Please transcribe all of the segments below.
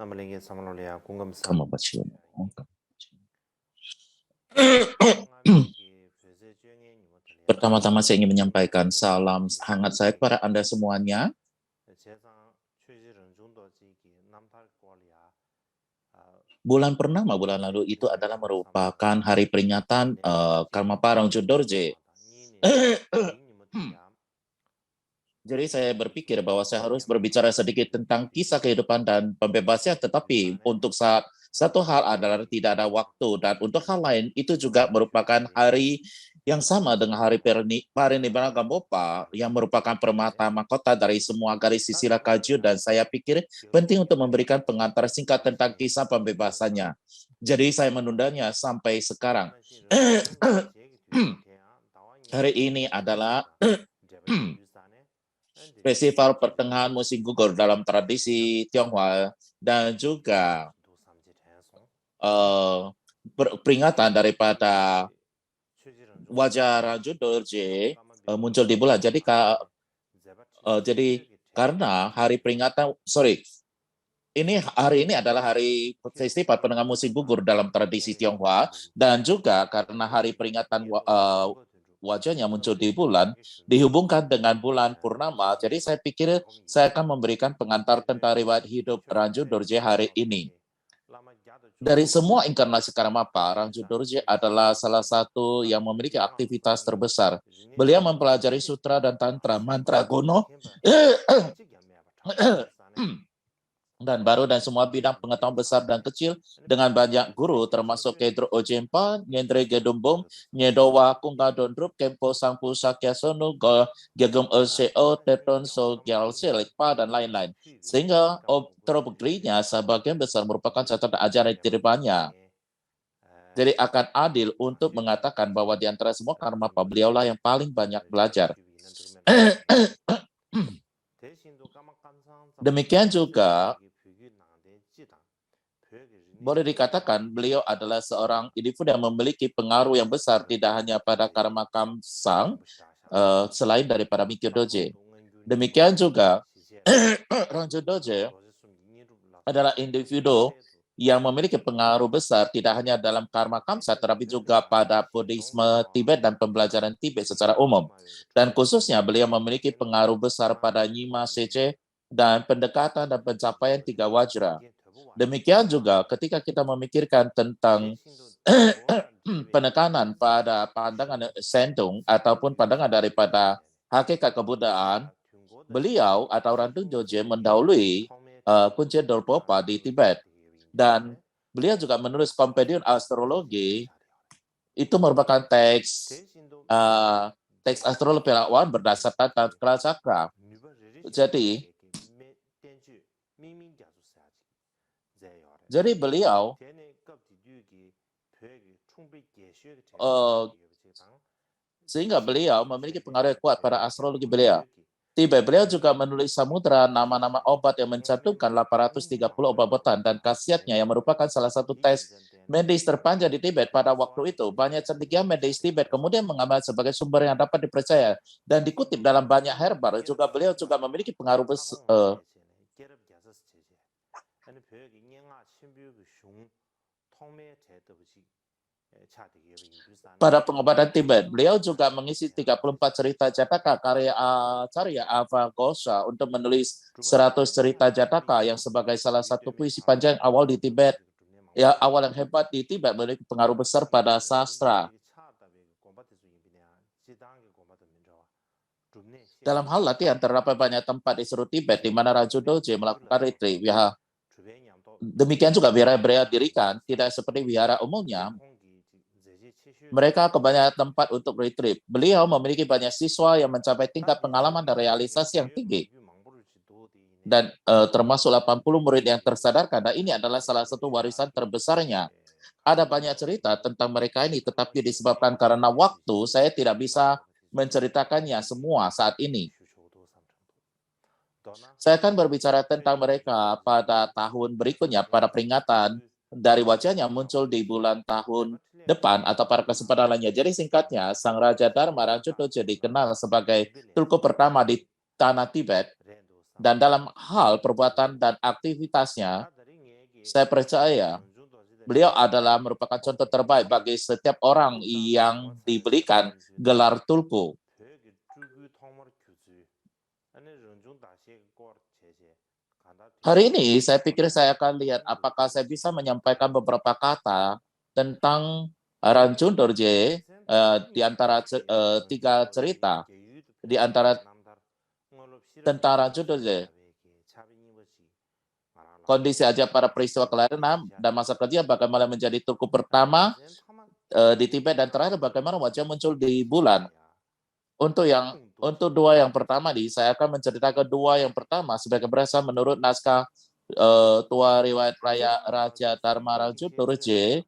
Namanya Samalia Kungam Sam. Kamu baca. Pertama-tama saya ingin menyampaikan salam hangat saya kepada Anda semuanya. Bulan purnama bulan lalu itu adalah merupakan hari peringatan Karma Parang Jodorje. Jadi saya berpikir bahwa saya harus berbicara sedikit tentang kisah kehidupan dan pembebasan, tetapi untuk satu hal adalah tidak ada waktu, dan untuk hal lain itu juga merupakan hari yang sama dengan hari Parinibbana Gampopa yang merupakan permata mahkota dari semua garis sisila kaju, dan saya pikir penting untuk memberikan pengantar singkat tentang kisah pembebasannya. Jadi saya menundanya sampai sekarang. Hari ini adalah festival pertengahan musim gugur dalam tradisi Tionghoa dan juga peringatan daripada wajah Ranjun Dorje muncul di bulan. Jadi karena hari peringatan, hari ini adalah hari festival pertengahan musim gugur dalam tradisi Tionghoa, dan juga karena hari peringatan wajahnya muncul di bulan, dihubungkan dengan bulan purnama. Jadi saya pikir saya akan memberikan pengantar tentang riwayat hidup Ranjun Dorje hari ini. Dari semua inkarnasi Karmapa, Ranjun Dorje adalah salah satu yang memiliki aktivitas terbesar. Beliau mempelajari sutra dan tantra mantra kuno dan baru dan semua bidang pengetahuan besar dan kecil dengan banyak guru termasuk Kedro Ojempa, Nyendre Gedumbung, Nyedowa Kungadondrup, Kempo Sangpu Sakyasonu, Gegum Oseo, Teton So Gyalselikpa, dan lain-lain. Sehingga obtrobegrinya sebagian besar merupakan catatan ajaran dirinya. Jadi akan adil untuk mengatakan bahwa di antara semua Karmapa, beliaulah yang paling banyak belajar. Demikian juga boleh dikatakan beliau adalah seorang individu yang memiliki pengaruh yang besar tidak hanya pada Karma Kamsang selain daripada Mikyo Doje. Demikian juga Ranjun Dorje adalah individu yang memiliki pengaruh besar tidak hanya dalam Karma Kamsa tetapi juga pada Buddhisme Tibet dan pembelajaran Tibet secara umum. Dan khususnya beliau memiliki pengaruh besar pada Nyima Sece dan pendekatan dan pencapaian tiga wajra. Demikian juga ketika kita memikirkan tentang penekanan pada pandangan Sentung ataupun pandangan daripada hakikat kebudayaan, beliau atau Ranjun Dorje mendahului Kunchen Dolpopa di Tibet. Dan beliau juga menulis Kompendium Astrologi, itu merupakan teks astrologi perawan berdasarkan Tantra Cakra. Jadi beliau sehingga beliau memiliki pengaruh kuat pada astrologi beliau. Beliau juga menulis Samudra nama-nama obat yang mencantumkan 830 obat-obatan dan khasiatnya yang merupakan salah satu tes medis terpanjang di Tibet pada waktu itu. Banyak cendekia medis Tibet kemudian mengambil sebagai sumber yang dapat dipercaya dan dikutip dalam banyak herbal. Juga beliau juga memiliki pengaruh besar. Pada pengobatan Tibet, beliau juga mengisi 34 cerita Jataka karya Acharya Avaghosha untuk menulis 100 cerita Jataka yang sebagai salah satu puisi panjang awal di Tibet. Ya, awal yang hebat di Tibet memiliki pengaruh besar pada sastra. Dalam hal latihan, terdapat banyak tempat di seluruh Tibet di mana Ranjun Dorje melakukan retreat. Demikian juga wihara beliau dirikan, tidak seperti wihara umumnya. Mereka kebanyakan tempat untuk retreat. Beliau memiliki banyak siswa yang mencapai tingkat pengalaman dan realisasi yang tinggi. Dan termasuk 80 murid yang tersadarkan, dan ini adalah salah satu warisan terbesarnya. Ada banyak cerita tentang mereka ini, tetapi disebabkan karena waktu, saya tidak bisa menceritakannya semua saat ini. Saya akan berbicara tentang mereka pada tahun berikutnya, pada peringatan dari wajahnya muncul di bulan tahun depan atau para kesempatan lainnya. Jadi singkatnya, Sang Raja Dharma Ranjun Dorje dikenal sebagai tulku pertama di tanah Tibet, dan dalam hal perbuatan dan aktivitasnya, Saya percaya beliau adalah merupakan contoh terbaik bagi setiap orang yang diberikan gelar tulku. Hari ini saya pikir saya akan lihat apakah saya bisa menyampaikan beberapa kata tentang Ranjun Dorje di antara tiga cerita di antara tentang Ranjun Dorje. Kondisi aja para peristiwa kelahiran dan masa kerja bagaimana menjadi tulku pertama di Tibet dan terakhir bagaimana wajah muncul di bulan. Untuk dua yang pertama saya akan menceritakan dua yang pertama sebagai berasal menurut naskah tua riwayat Raja Dharma Ranjun Dorje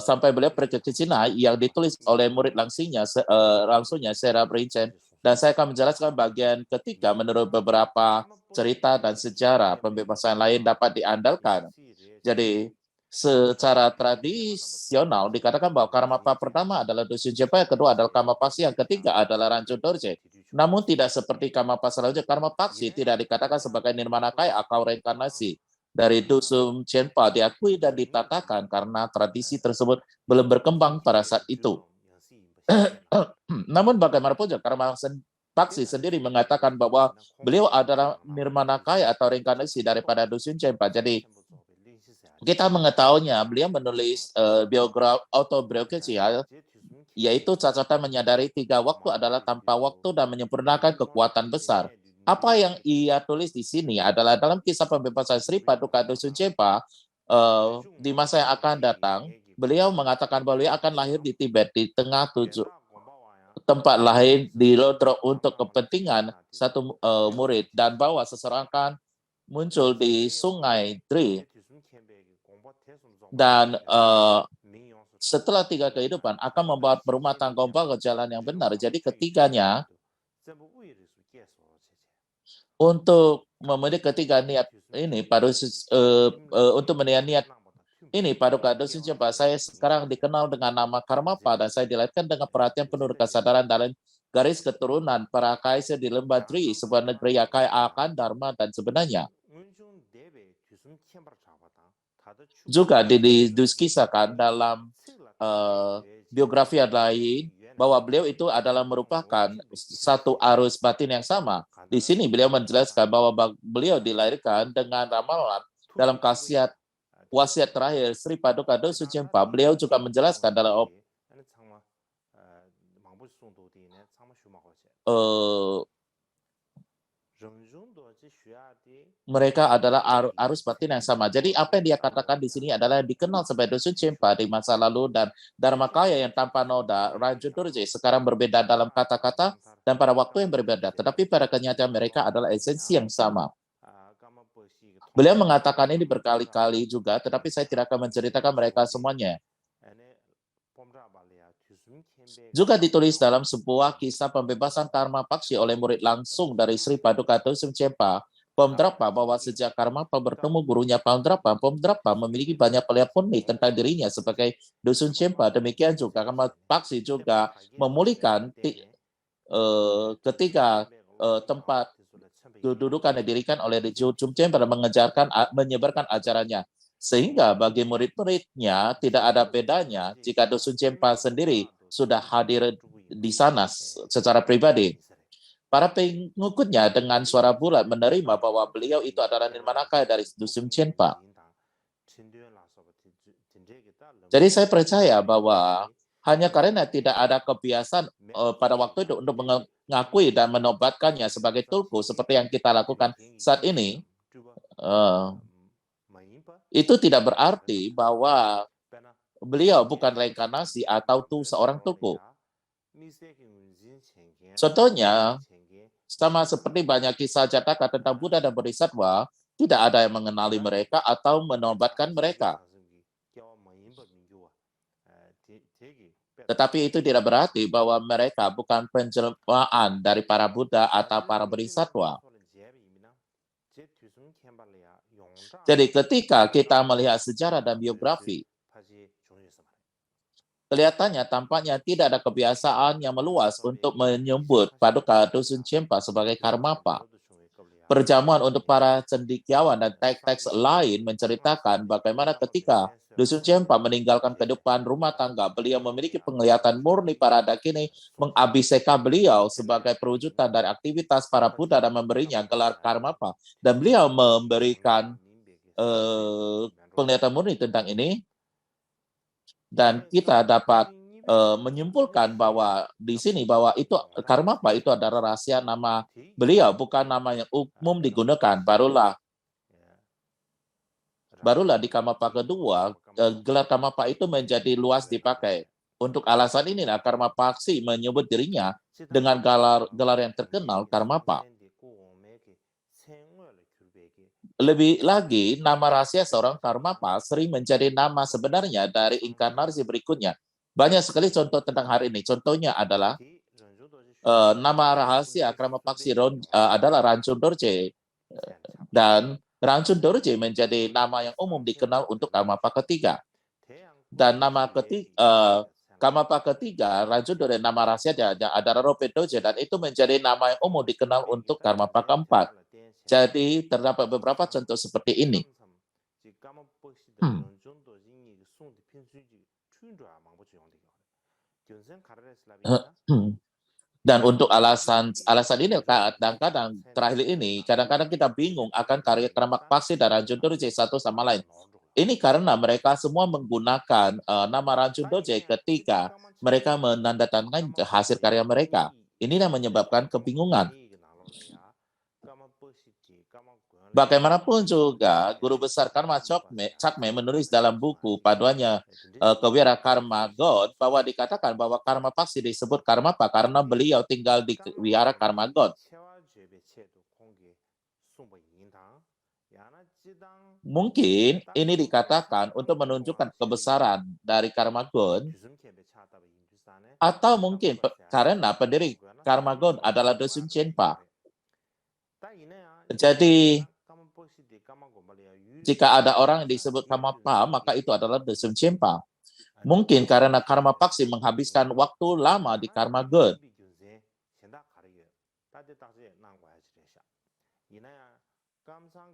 sampai beliau pergi ke Cina yang ditulis oleh murid langsungnya Sera Brinchen, dan saya akan menjelaskan bagian ketiga menurut beberapa cerita dan sejarah pembebasan lain dapat diandalkan. Jadi secara tradisional dikatakan bahwa Karmapa pertama adalah Dusun Jepa, yang kedua adalah Karmapaksi, yang ketiga adalah Ranjun Dorje. Namun tidak seperti Karmapa selanjutnya, Karmapaksi tidak dikatakan sebagai nirmanakaya atau reinkarnasi dari Dusun Chenpa diakui dan ditatakan karena tradisi tersebut belum berkembang pada saat itu. Namun bagaimanapun juga Karmapaksi sendiri mengatakan bahwa beliau adalah nirmanakaya atau reinkarnasi daripada Dusun Chenpa. Jadi kita mengetahuinya, beliau menulis autobiografi, yaitu catatan menyadari 3 waktu adalah tanpa waktu dan menyempurnakan kekuatan besar. Apa yang ia tulis di sini adalah dalam kisah pembebasan Sri Paduka Dusun Chenpa di masa yang akan datang, beliau mengatakan bahwa beliau akan lahir di Tibet di tengah 7 tempat lain di Lodrok untuk kepentingan satu murid, dan bahwa seseorang akan muncul di Sungai Dri. Dan setelah 3 kehidupan akan membawa berumah tangga ke jalan yang benar. Jadi ketiganya untuk memenuhi ketiga niat ini untuk memenuhi niat ini Paduka Dusun Chenpa, saya sekarang dikenal dengan nama Karmapa dan saya dilahirkan dengan perhatian penuh kesadaran dalam garis keturunan para kaisar di Lembah Dri, sebuah negeri yang kaya akan dharma dan sebenarnya. Juga didiskusikan dalam biografi yang lain bahwa beliau itu adalah merupakan satu arus batin yang sama. Di sini beliau menjelaskan bahwa beliau dilahirkan dengan ramalan dalam wasiat terakhir Sri Paduka Dusun Chenpa. Beliau juga menjelaskan dalam mereka adalah arus batin yang sama. Jadi apa yang dia katakan di sini adalah dikenal sebagai Dusun Chenpa di masa lalu, dan Dharmakaya yang tanpa noda Ranjun Dorje sekarang berbeda dalam kata-kata dan pada waktu yang berbeda, tetapi pada kenyataan mereka adalah esensi yang sama. Beliau mengatakan ini berkali-kali juga, tetapi saya tidak akan menceritakan mereka semuanya. Juga ditulis dalam sebuah kisah pembebasan Karmapaksi oleh murid langsung dari Sri Paduka Dusun Chenpa, Pomdrapa, bahwa sejak Karmapa bertemu gurunya Pomdrapa memiliki banyak peleapuni tentang dirinya sebagai Dusun Chenpa. Demikian juga Karmapaksi juga memulihkan ketika tempat kedudukan yang didirikan oleh Dusun Chenpa dan menyebarkan ajarannya. Sehingga bagi murid-muridnya tidak ada bedanya jika Dusun Chenpa sendiri sudah hadir di sana secara pribadi. Para pengikutnya dengan suara bulat menerima bahwa beliau itu adalah nirmanakaya dari Dusun Chenpa. Jadi saya percaya bahwa hanya karena tidak ada kebiasaan pada waktu itu untuk mengakui dan menobatkannya sebagai tulku seperti yang kita lakukan saat ini, itu tidak berarti bahwa beliau bukan reinkarnasi atau seorang tulku. Contohnya, sama seperti banyak kisah Jataka tentang Buddha dan Bodhisattva, tidak ada yang mengenali mereka atau menobatkan mereka. Tetapi itu tidak berarti bahwa mereka bukan penjelmaan dari para Buddha atau para Bodhisattva. Jadi ketika kita melihat sejarah dan biografi, kelihatannya tampaknya tidak ada kebiasaan yang meluas untuk menyebut Paduka Dusun Chenpa sebagai Karmapa. perjamuan untuk para cendekiawan dan teks-teks lain menceritakan bagaimana ketika Dusun Cempa meninggalkan kehidupan rumah tangga, beliau memiliki penglihatan murni para dakini mengabiseka beliau sebagai perwujudan dari aktivitas para Buddha dan memberinya gelar Karmapa. Dan beliau memberikan penglihatan murni tentang ini, dan kita dapat menyimpulkan bahwa di sini bahwa itu Karmapa itu adalah rahasia nama beliau, bukan nama yang umum digunakan. Barulah di Karmapa kedua, gelar Karmapa itu menjadi luas dipakai. Untuk alasan inilah Karmapaksi menyebut dirinya dengan gelar yang terkenal Karmapa. Lebih lagi, nama rahasia seorang Karmapa sering menjadi nama sebenarnya dari inkarnasi berikutnya. Banyak sekali contoh tentang hari ini. Contohnya adalah nama rahasia Karmapaksi adalah Rancun Dorje. Dan Rancun Dorje menjadi nama yang umum dikenal untuk Karmapa ketiga. Dan nama Karmapa ketiga, Rancun Dorje, nama rahasia adalah Rope Dorje, dan itu menjadi nama yang umum dikenal untuk Karmapa keempat. Jadi terdapat beberapa contoh seperti ini. Dan untuk alasan ini kadang-kadang terakhir ini, kadang-kadang kita bingung akan karya Karmapaksi dan Rancun Dorje satu sama lain. Ini karena mereka semua menggunakan nama Rancun Dorje ketika mereka menandatangani hasil karya mereka. Ini yang menyebabkan kebingungan. Bagaimanapun juga, Guru Besar Karma Chakme menulis dalam buku paduannya Kewira Karma God bahwa dikatakan bahwa Karmapaksi disebut Karmapa karena beliau tinggal di Wihara Karma God. Mungkin ini dikatakan untuk menunjukkan kebesaran dari Karma God, atau mungkin karena pendiri Karma God adalah Dusun Chenpa. Jadi, jika ada orang yang disebut Karmapa, maka itu adalah Dusun Chenpa. Mungkin karena Karmapaksi menghabiskan waktu lama di Karma God.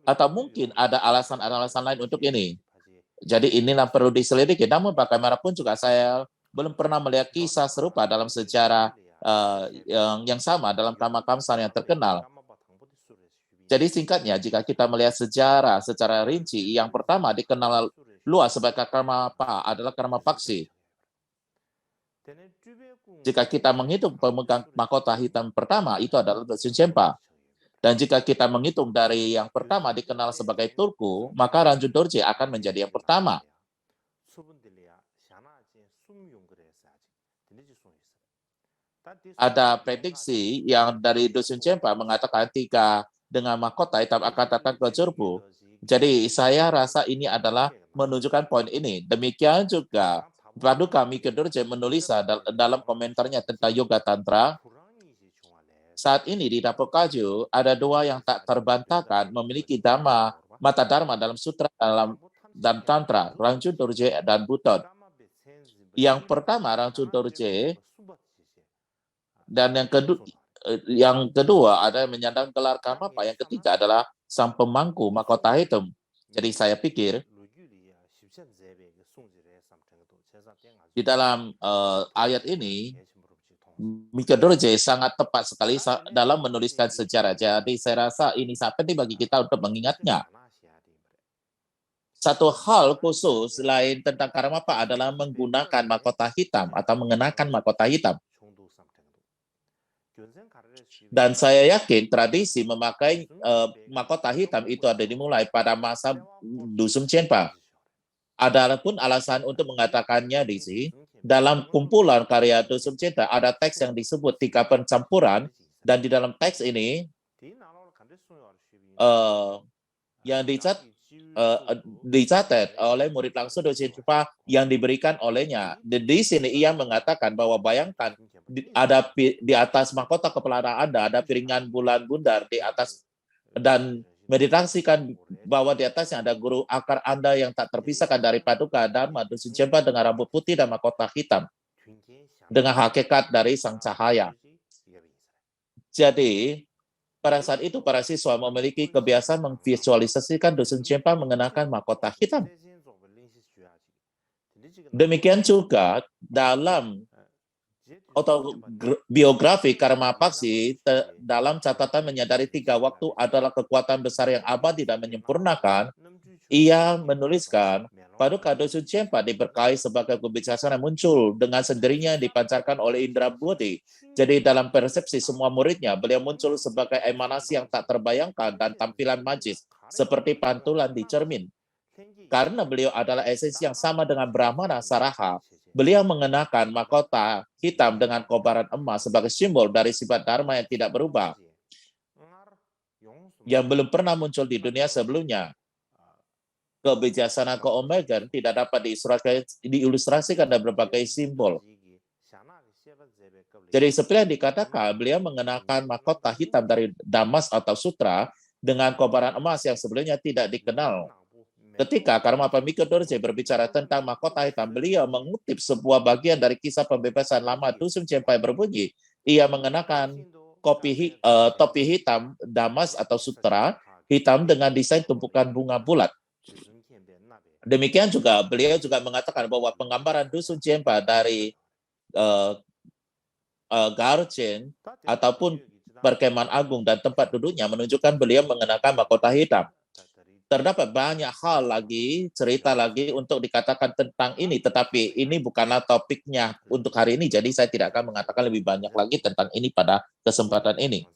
Atau mungkin ada alasan-alasan lain untuk ini. Jadi inilah perlu diselidiki. Namun bagaimanapun juga saya belum pernah melihat kisah serupa dalam sejarah yang sama dalam Karma Kamsan yang terkenal. Jadi singkatnya, jika kita melihat sejarah secara rinci, yang pertama dikenal luas sebagai Karmapa adalah Karmapaksi. Jika kita menghitung pemegang mahkota hitam pertama, itu adalah Dusun Chenpa. Dan jika kita menghitung dari yang pertama dikenal sebagai Tulku, maka Rancun Dorje akan menjadi yang pertama. Ada prediksi yang dari Dusun Chenpa mengatakan dengan mahkota hitam akan datang ke Curbu. Jadi saya rasa ini adalah menunjukkan poin ini. Demikian juga Paduka Mikyo Dorje menulis dalam komentarnya tentang Yoga Tantra. Saat ini di Dapur Kaju ada dua yang tak terbantahkan memiliki mata dharma dalam sutra dan tantra, Rancun Dorje dan Buton. Yang pertama Rancun Dorje, dan yang kedua ada yang menyandang gelar Karmapa, yang ketiga adalah sang pemangku mahkota hitam. Jadi saya pikir di dalam ayat ini Mikyo Dorje sangat tepat sekali dalam menuliskan sejarah. Jadi saya rasa ini sangat penting bagi kita untuk mengingatnya. Satu hal khusus lain tentang Karmapa adalah menggunakan mahkota hitam atau mengenakan mahkota hitam. Dan saya yakin tradisi memakai mahkota hitam itu ada dimulai pada masa Dusun Chenpa. Ada pun alasan untuk mengatakannya di sini. Dalam kumpulan karya Dusun Chenpa ada teks yang disebut 3 pencampuran, dan di dalam teks ini yang dicatat oleh murid langsung Dusun Chenpa yang diberikan olehnya. Di sini ia mengatakan bahwa bayangkan ada di atas mahkota kepala Anda ada piringan bulan bundar di atas, dan meditasikan bahwa di atasnya ada guru akar Anda yang tak terpisahkan dari Paduka Dharma Dusun Chenpa dengan rambut putih dan mahkota hitam dengan hakikat dari sang cahaya. Jadi Pada saat itu, para siswa memiliki kebiasaan memvisualisasikan dusun Cempa mengenakan mahkota hitam. Demikian juga dalam autobiografi Karma Paksi, dalam catatan menyadari 3 waktu adalah kekuatan besar yang abadi dan menyempurnakan, ia menuliskan, Paduka Dusun Cempa diberkahi sebagai kebijaksanaan yang muncul dengan sendirinya dipancarkan oleh indera budi. Jadi dalam persepsi semua muridnya, beliau muncul sebagai emanasi yang tak terbayangkan dan tampilan magis, seperti pantulan di cermin. Karena beliau adalah esensi yang sama dengan Brahmana Saraha, beliau mengenakan mahkota hitam dengan kobaran emas sebagai simbol dari sifat Dharma yang tidak berubah, yang belum pernah muncul di dunia sebelumnya. Kebijaksanaan keomegan tidak dapat diilustrasikan dengan berbagai simbol. Jadi seperti yang dikatakan, beliau mengenakan mahkota hitam dari Damas atau Sutra dengan kobaran emas yang sebelumnya tidak dikenal. Ketika Karmapa Mika Dorje berbicara tentang mahkota hitam, beliau mengutip sebuah bagian dari kisah pembebasan lama Dusun Cempa yang berbunyi, ia mengenakan topi hitam Damas atau Sutra hitam dengan desain tumpukan bunga bulat. Demikian juga beliau juga mengatakan bahwa penggambaran Dusun Cempa dari Garchen ataupun perkemahan agung dan tempat duduknya menunjukkan beliau mengenakan mahkota hitam. Terdapat banyak hal lagi, cerita lagi untuk dikatakan tentang ini, tetapi ini bukanlah topiknya untuk hari ini, jadi saya tidak akan mengatakan lebih banyak lagi tentang ini pada kesempatan ini.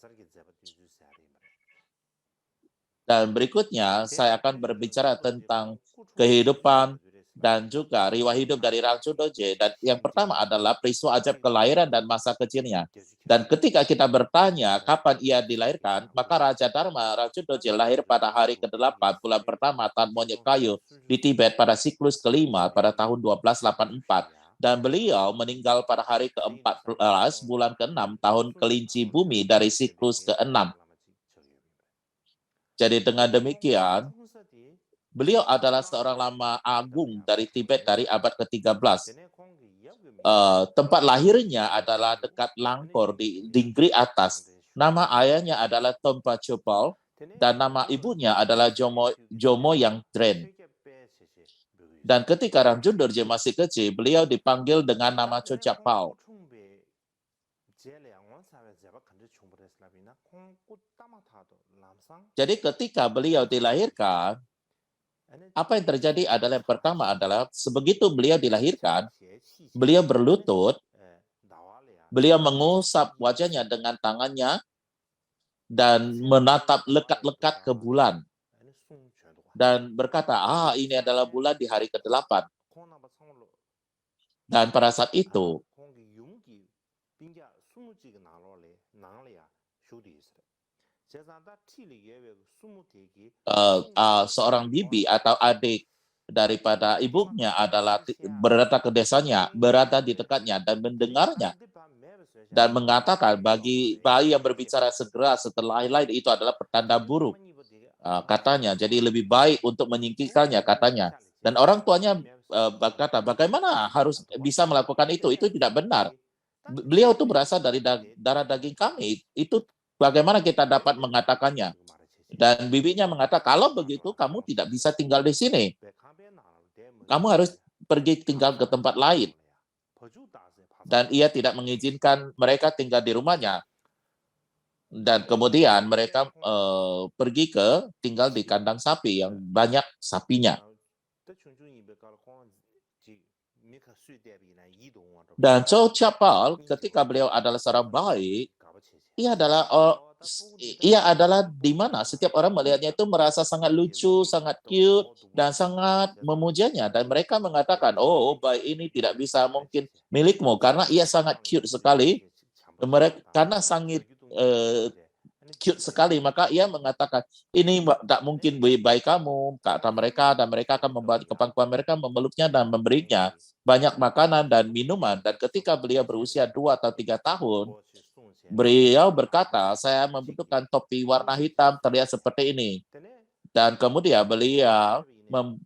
Dan berikutnya, saya akan berbicara tentang kehidupan dan juga riwayat hidup dari Rangchu Dorje. Dan yang pertama adalah peristiwa ajaib kelahiran dan masa kecilnya. Dan ketika kita bertanya kapan ia dilahirkan, maka Raja Dharma Rangchu Dorje lahir pada hari ke-8 bulan pertama tahun monyet kayu di Tibet pada siklus kelima pada tahun 1284. Dan beliau meninggal pada hari ke-14 bulan ke-6 tahun kelinci bumi dari siklus ke-6. Jadi dengan demikian, beliau adalah seorang lama agung dari Tibet dari abad ke-13. Tempat lahirnya adalah dekat Langkor di Dinggri Atas. Nama ayahnya adalah Tompa Chopal dan nama ibunya adalah Jomo Yang Dren. Dan ketika Ramjun Dorje masih kecil, beliau dipanggil dengan nama Chochak Pao. Jadi ketika beliau dilahirkan, apa yang terjadi adalah yang pertama adalah sebegitu beliau dilahirkan, beliau berlutut, beliau mengusap wajahnya dengan tangannya dan menatap lekat-lekat ke bulan. Dan berkata, ini adalah bulan di hari ke-8. Dan pada saat itu, seorang bibi atau adik daripada ibunya adalah berada ke desanya, berada di dekatnya dan mendengarnya dan mengatakan bagi bayi yang berbicara segera setelah lahir itu adalah pertanda buruk, katanya. Jadi lebih baik untuk menyingkirkannya, katanya. Dan orang tuanya berkata, bagaimana harus bisa melakukan itu? Itu tidak benar. Beliau itu berasal dari darah daging kami. Itu bagaimana kita dapat mengatakannya? Dan bibinya mengatakan, kalau begitu kamu tidak bisa tinggal di sini. Kamu harus pergi tinggal ke tempat lain. Dan ia tidak mengizinkan mereka tinggal di rumahnya. Dan kemudian mereka pergi ke tinggal di kandang sapi yang banyak sapinya. Dan Chow Chapal ketika beliau adalah seorang baik, ia adalah di mana setiap orang melihatnya itu merasa sangat lucu, sangat cute, dan sangat memujanya. Dan mereka mengatakan, bayi ini tidak bisa mungkin milikmu, karena ia sangat cute sekali. Karena sangat cute sekali, maka ia mengatakan, ini tak mungkin bayi kamu, kata mereka, dan mereka akan membawa ke pangkuan mereka, memeluknya dan memberinya banyak makanan dan minuman. Dan ketika beliau berusia 2 atau 3 tahun, beliau berkata, saya membutuhkan topi warna hitam terlihat seperti ini. Dan kemudian beliau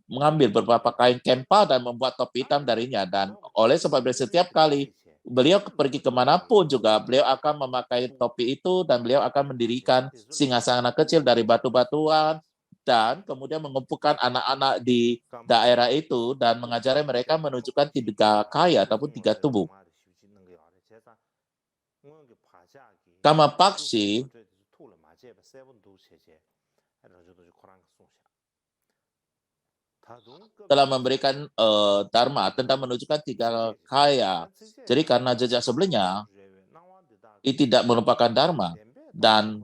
mengambil beberapa kain kempa dan membuat topi hitam darinya. Dan oleh sebab itu setiap kali beliau pergi kemanapun juga, beliau akan memakai topi itu dan beliau akan mendirikan singgasana kecil dari batu-batuan dan kemudian mengumpulkan anak-anak di daerah itu dan mengajari mereka menunjukkan tiga kaya ataupun tiga tubuh. Kama Paksi telah memberikan dharma tentang menunjukkan tiga kaya. Jadi karena jejak sebelumnya tidak merupakan dharma dan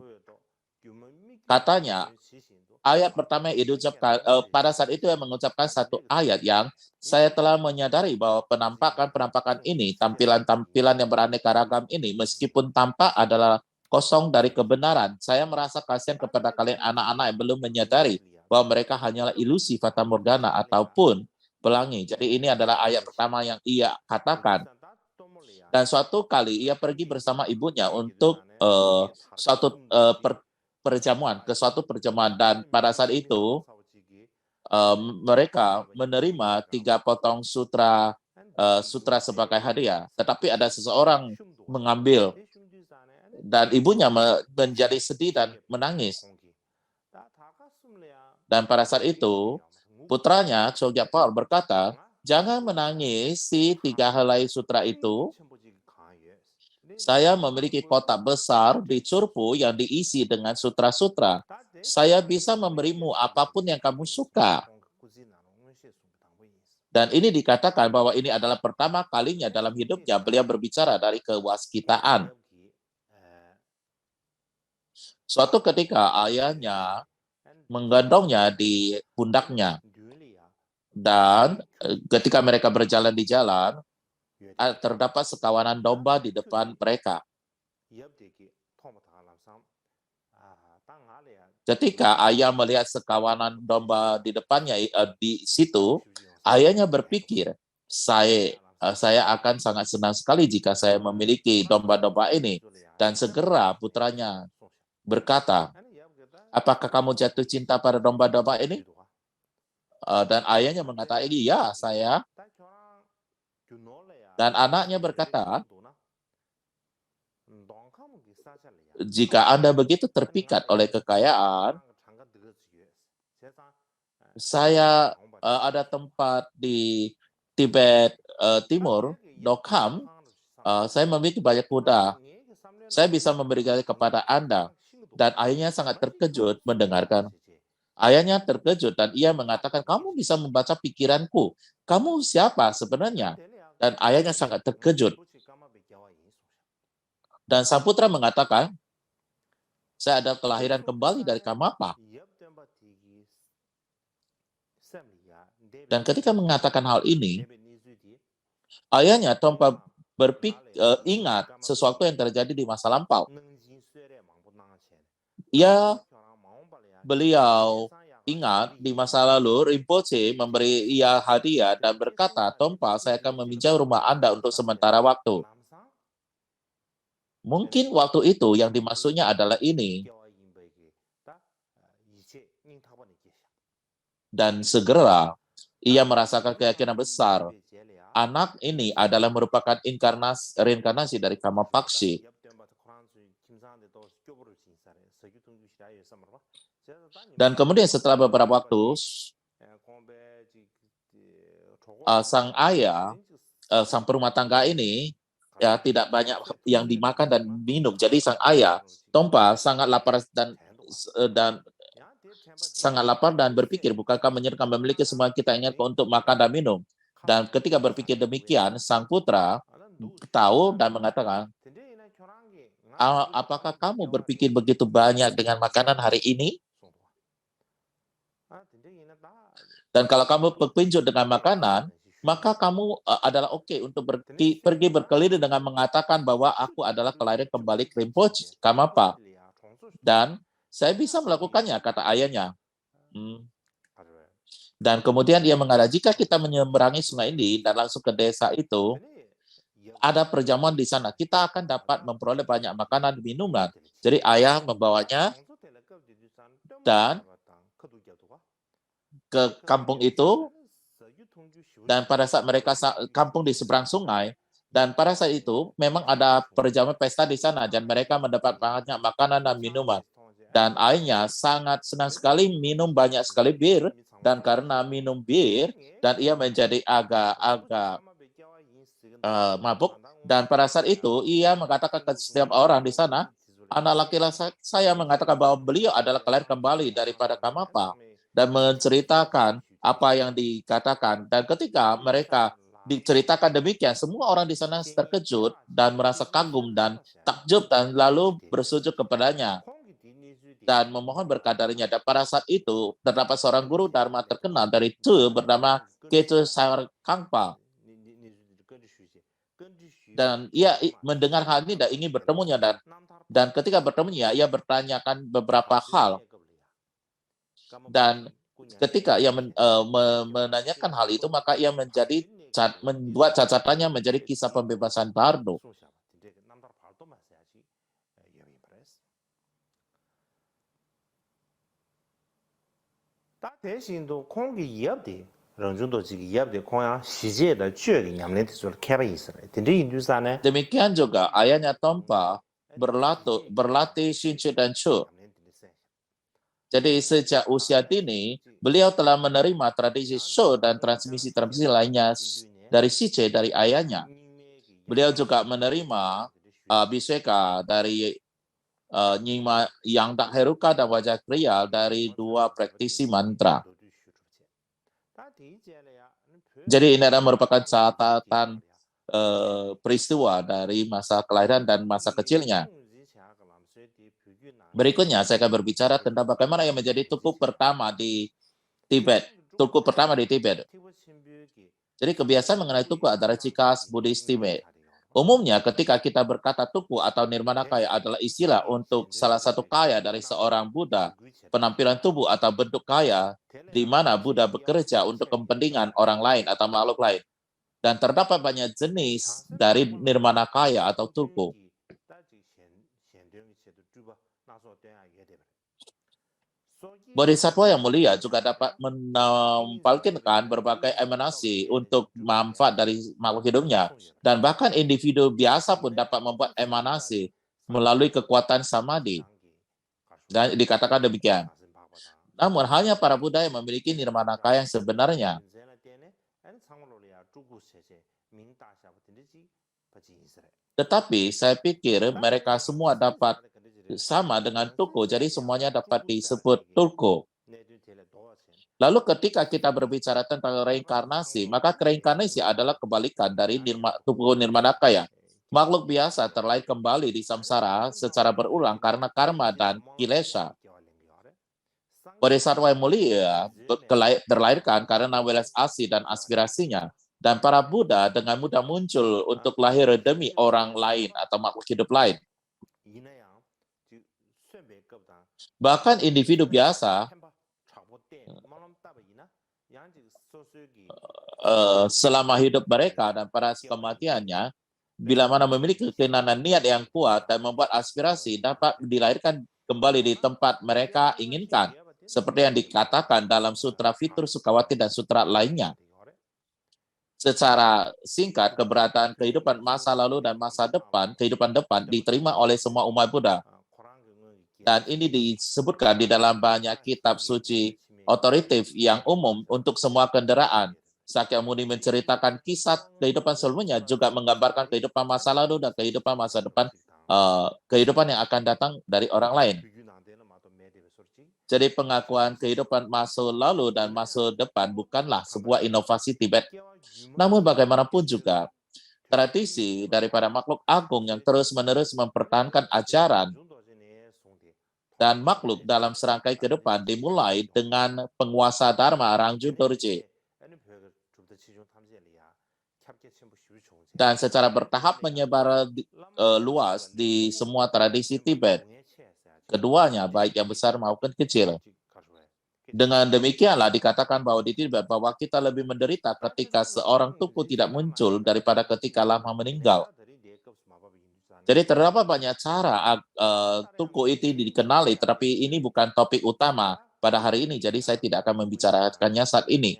katanya ayat pertama yang diucapkan pada saat itu yang mengucapkan satu ayat yang saya telah menyadari bahwa penampakan ini, tampilan-tampilan yang beraneka ragam ini, meskipun tampak adalah kosong dari kebenaran, saya merasa kasihan kepada kalian anak-anak yang belum menyadari bahwa mereka hanyalah ilusi fata morgana ataupun pelangi. Jadi ini adalah ayat pertama yang ia katakan. Dan suatu kali ia pergi bersama ibunya untuk suatu perjamuan, ke suatu perjamuan. Dan pada saat itu mereka menerima 3 potong sutra sebagai hadiah. Tetapi ada seseorang mengambil dan ibunya menjadi sedih dan menangis. Dan pada saat itu putranya Chogyapar berkata, jangan menangis si 3 helai sutra itu. Saya memiliki kotak besar di Curpu yang diisi dengan sutra-sutra. Saya bisa memberimu apapun yang kamu suka. Dan ini dikatakan bahwa ini adalah pertama kalinya dalam hidupnya beliau berbicara dari kewaskitaan. Suatu ketika ayahnya menggendongnya di pundaknya. Dan ketika mereka berjalan di jalan, terdapat sekawanan domba di depan mereka. Ketika ayah melihat sekawanan domba di depannya di situ, ayahnya berpikir, saya akan sangat senang sekali jika saya memiliki domba-domba ini. Dan segera putranya berkata, apakah kamu jatuh cinta pada domba-domba ini? Dan ayahnya mengatakan, iya, saya. Dan anaknya berkata, jika Anda begitu terpikat oleh kekayaan, saya ada tempat di Tibet Timur, Dokham, saya memiliki banyak kuda. Saya bisa memberikannya kepada Anda. Dan ayahnya sangat terkejut mendengarkan. Ayahnya terkejut dan ia mengatakan, kamu bisa membaca pikiranku. Kamu siapa sebenarnya? Dan ayahnya sangat terkejut. Dan sang putra mengatakan, saya ada kelahiran kembali dari Kamapa. Dan ketika mengatakan hal ini, ayahnya Tompa ingat sesuatu yang terjadi di masa lampau. Beliau ingat di masa lalu Rinpoche memberi ia hadiah dan berkata, Tompa, saya akan meminjam rumah Anda untuk sementara waktu. Mungkin waktu itu yang dimaksudnya adalah ini. Dan segera ia merasakan keyakinan besar. Anak ini adalah merupakan reinkarnasi dari Kama Paksi. Dan kemudian setelah beberapa waktu, sang ayah, sang perumah tangga ini, ya tidak banyak yang dimakan dan minum. Jadi sang ayah, Tompa, sangat lapar dan berpikir, bukankah menyenangkan memiliki semua kita inginkan untuk makan dan minum? Dan ketika berpikir demikian, sang putra tahu dan mengatakan, apakah kamu berpikir begitu banyak dengan makanan hari ini? Dan kalau kamu berpinjau dengan makanan, maka kamu adalah oke untuk pergi berkeliling dengan mengatakan bahwa aku adalah kelahiran kembali Rinpoche, Kamapa. Dan saya bisa melakukannya, kata ayahnya. Dan kemudian ia mengatakan, jika kita menyeberangi sungai ini dan langsung ke desa itu, ada perjamuan di sana, kita akan dapat memperoleh banyak makanan dan minuman. Jadi ayah membawanya dan ke kampung itu, dan pada saat mereka kampung di seberang sungai, Dan pada saat itu memang ada perjamuan pesta di sana dan mereka mendapat banyak makanan dan minuman. Dan ayahnya sangat senang sekali minum banyak sekali bir, dan karena minum bir dan ia menjadi agak-agak mabuk, dan pada saat itu ia mengatakan ke setiap orang di sana, anak laki-laki saya mengatakan bahwa beliau adalah kelahiran kembali daripada Kamapa, dan menceritakan apa yang dikatakan. Dan ketika mereka diceritakan demikian, semua orang di sana terkejut dan merasa kagum dan takjub dan lalu bersujud kepadanya dan memohon berkat darinya. Dan pada saat itu terdapat seorang guru Dharma terkenal dari Tu bernama Ketu Sarkangpa. Dan ia mendengar hal ini dan ingin bertemunya, dan ketika bertemunya ia bertanyakan beberapa hal, dan ketika ia menanyakan hal itu maka ia membuat catatannya menjadi kisah pembebasan Bardo. Demikian juga ayahnya Tompa berlatih Shinche dan Chu. Jadi sejak usia dini, beliau telah menerima tradisi Sho dan transmisi-transmisi lainnya dari Shiche dari ayahnya. Beliau juga menerima Biseka dari Nyingma Yang Tak Heruka dan Wajah Kriya dari dua praktisi mantra. Jadi ini adalah merupakan catatan peristiwa dari masa kelahiran dan masa kecilnya. Berikutnya saya akan berbicara tentang bagaimana ia menjadi tuku pertama di Tibet. Tuku pertama di Tibet. Jadi kebiasaan mengenai tuku adalah ciri khas Buddhis Tibet. Umumnya ketika kita berkata tuku atau nirmanakaya adalah istilah untuk salah satu kaya dari seorang Buddha, penampilan tubuh atau bentuk kaya di mana Buddha bekerja untuk kepentingan orang lain atau makhluk lain. Dan terdapat banyak jenis dari nirmanakaya atau tuku. Bodhisattva yang mulia juga dapat menampilkan berbagai emanasi untuk manfaat dari makhluk hidupnya. Dan bahkan individu biasa pun dapat membuat emanasi melalui kekuatan samadhi. Dan dikatakan demikian. Namun hanya para Buddha yang memiliki nirmanakaya yang sebenarnya. Tetapi saya pikir mereka semua dapat sama dengan tuku, jadi semuanya dapat disebut tuku. Lalu ketika kita berbicara tentang reinkarnasi, maka reinkarnasi adalah kebalikan dari tuku nirmanakaya. Makhluk biasa terlahir kembali di samsara secara berulang karena karma dan kilesa. Bodhisattva yang mulia terlahirkan karena welas asih dan aspirasinya. Dan para Buddha dengan mudah muncul untuk lahir demi orang lain atau makhluk hidup lain. Bahkan individu biasa selama hidup mereka dan pada kematiannya, bila mana memiliki keinginan niat yang kuat dan membuat aspirasi dapat dilahirkan kembali di tempat mereka inginkan, seperti yang dikatakan dalam Sutra Fitur Sukawati dan sutra lainnya. Secara singkat, keberadaan kehidupan masa lalu dan masa depan, kehidupan depan diterima oleh semua umat Buddha. Dan ini disebutkan di dalam banyak kitab suci otoritatif yang umum untuk semua kendaraan. Sakyamuni menceritakan kisah kehidupan sebelumnya, juga menggambarkan kehidupan masa lalu dan kehidupan masa depan, kehidupan yang akan datang dari orang lain. Jadi pengakuan kehidupan masa lalu dan masa depan bukanlah sebuah inovasi Tibet. Namun bagaimanapun juga, tradisi daripada makhluk agung yang terus-menerus mempertahankan ajaran dan makhluk dalam serangkai kehidupan dimulai dengan penguasa Dharma Rangju Dorje. Dan secara bertahap menyebar luas di semua tradisi Tibet. Keduanya, baik yang besar maupun kecil. Dengan demikianlah dikatakan bahwa di Tibet bahwa kita lebih menderita ketika seorang tuku tidak muncul daripada ketika lama meninggal. Jadi terdapat banyak cara tuku itu dikenali, tetapi ini bukan topik utama pada hari ini, jadi saya tidak akan membicarakannya saat ini.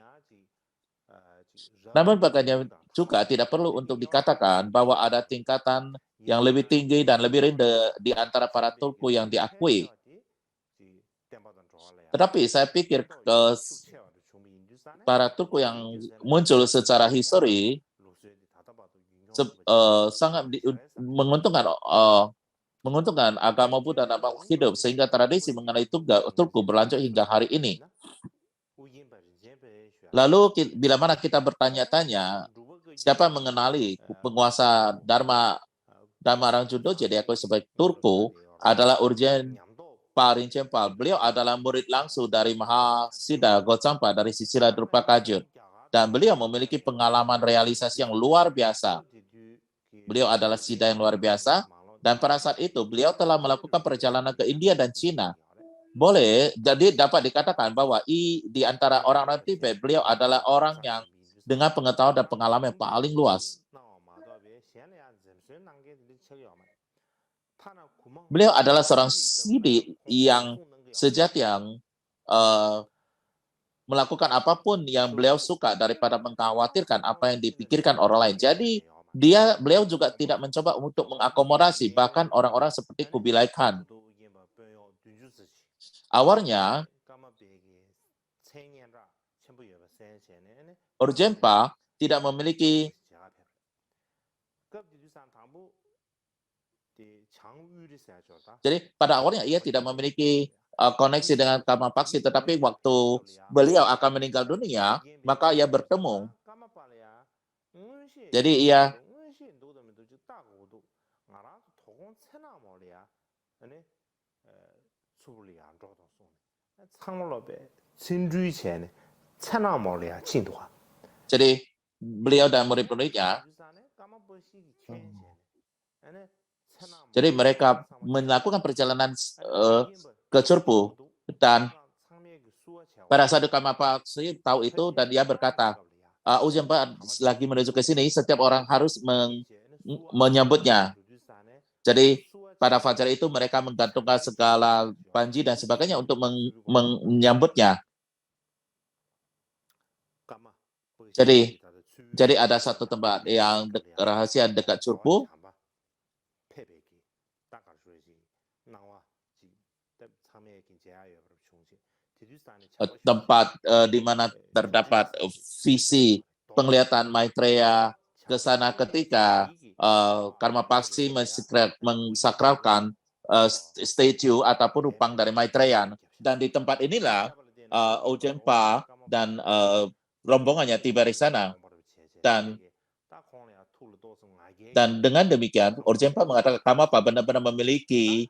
Namun juga tidak perlu untuk dikatakan bahwa ada tingkatan yang lebih tinggi dan lebih rendah di antara para Turku yang diakui. Tetapi saya pikir para Turku yang muncul secara histori sangat menguntungkan agama Buddha dan makhluk hidup, sehingga tradisi mengenai Turku berlanjut hingga hari ini. Lalu bila mana kita bertanya-tanya, siapa mengenali penguasa Dharma Rangjudoje diakui sebagai Turku adalah Urjenpa Rincenpa. Beliau adalah murid langsung dari Mahasiddha Gotsampa dari Sisila Drupakajut. Dan beliau memiliki pengalaman realisasi yang luar biasa. Beliau adalah Siddha yang luar biasa. Dan pada saat itu, beliau telah melakukan perjalanan ke India dan Cina. Jadi dapat dikatakan bahwa di antara orang-orang Tibet, beliau adalah orang yang dengan pengetahuan dan pengalaman yang paling luas. Beliau adalah seorang siddhi yang sejati yang melakukan apapun yang beliau suka daripada mengkhawatirkan apa yang dipikirkan orang lain. Jadi beliau juga tidak mencoba untuk mengakomodasi bahkan orang-orang seperti Kubilai Khan. Awalnya, Urjenpa tidak memiliki jadi pada awalnya ia tidak memiliki koneksi dengan Karma Paksi, tetapi waktu beliau akan meninggal dunia, maka ia bertemu. Jadi ia jadi beliau dan murid-muridnya, jadi mereka melakukan perjalanan ke Curpu, dan pada saat Karma Paksi tahu itu dan dia berkata, Urjenpa lagi menuju ke sini, setiap orang harus menyambutnya. Jadi pada fajar itu mereka menggantungkan segala panji dan sebagainya untuk menyambutnya. Jadi ada satu tempat yang rahasia dekat Curpu. Tempat di mana terdapat visi penglihatan Maitreya ke sana ketika Karma Paksi mensakralkan statue ataupun rupang dari Maitreya. Dan di tempat inilah Urjenpa dan rombongannya tiba di sana. Dan dengan demikian, Urjenpa mengatakan Karmapa benar-benar memiliki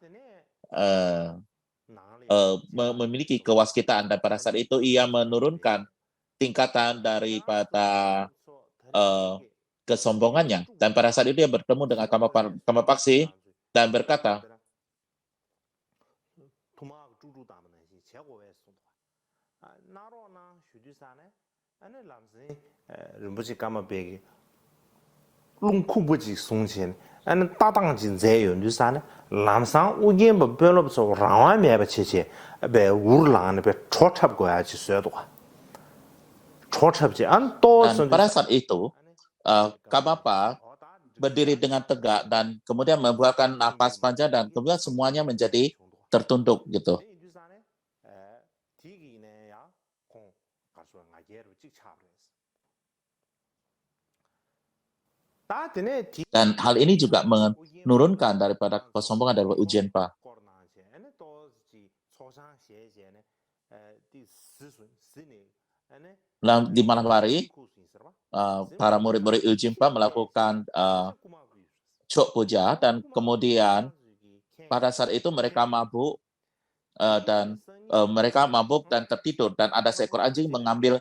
kewaskitaan, dan pada saat itu ia menurunkan tingkatan daripada kesombongannya. Dan pada saat itu dia bertemu dengan Karma Paksi dan berkata, dan pada saat itu Karmapa berdiri dengan tegak dan kemudian membuatkan napas panjang dan kemudian semuanya menjadi tertunduk gitu. Dan hal ini juga menurunkan daripada kesombongan dari Urjenpa. Di malam hari, para murid-murid Urjenpa melakukan Chok Puja, dan kemudian pada saat itu mereka mabuk dan tertidur, dan ada seekor anjing mengambil